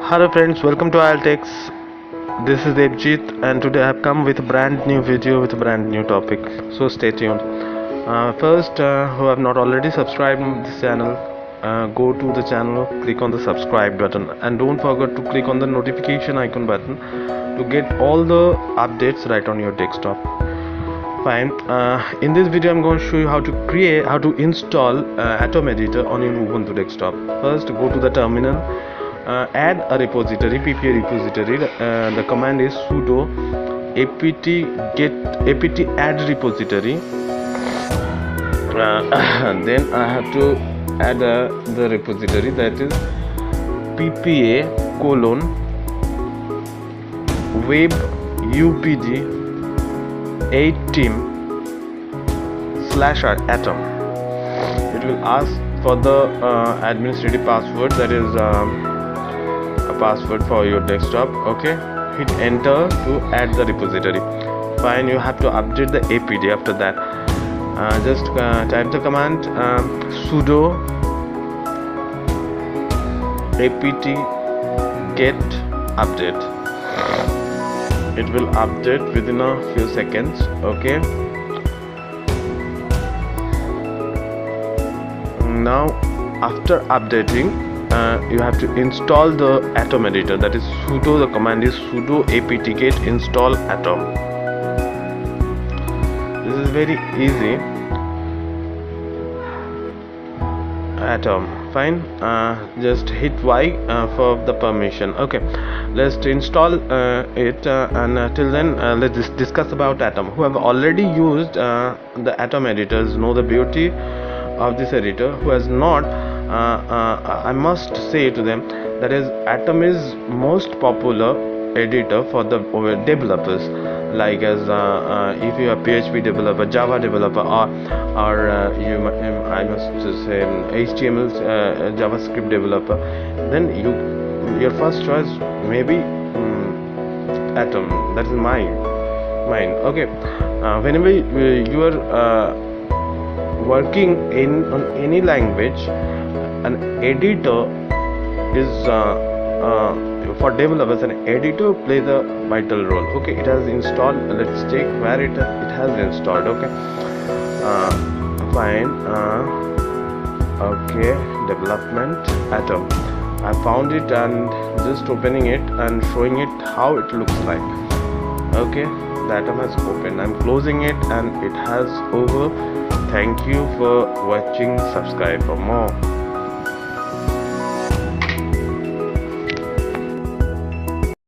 Hello friends, welcome to IELTS. This is Devjit and today I have come with a brand new video with a brand new topic. So stay tuned. First, who have not already subscribed to this channel, go to the channel, click on the subscribe button and don't forget to click on the notification icon button to get all the updates right on your desktop. Fine. In this video I'm going to show you how to install Atom Editor on your Ubuntu desktop. First, go to the terminal. Add a repository, PPA repository. The command is sudo apt add repository. Then I have to add the repository, that is ppa web upd 8team/atom. It will ask for the administrative password, that is a password for your desktop. Okay, hit enter to add the repository. Fine, you have to update the apd. After that, just type the command sudo apt get update. It will update within a few seconds. Okay, now after updating, you have to install the Atom Editor, that is sudo, the command is sudo apt-get install atom. This is very easy. Atom. Fine, just hit Y for the permission. Okay, let's install it, and till then let's discuss about Atom. Who have already used the Atom editors know the beauty of this editor. Who has not, I must say to them that is Atom is most popular editor for the developers, like as if you are PHP developer, Java developer, or I must say HTML JavaScript developer, then your first choice may be Atom. That is mine. Okay, whenever you are working on any language, an editor is for developers, an editor plays a vital role. Okay, it has installed. Let's check where it has installed. Okay, fine. Okay, development Atom. I found it and just opening it and showing it how it looks like. Okay, the Atom has opened. I'm closing it and it has over. Thank you for watching. Subscribe for more.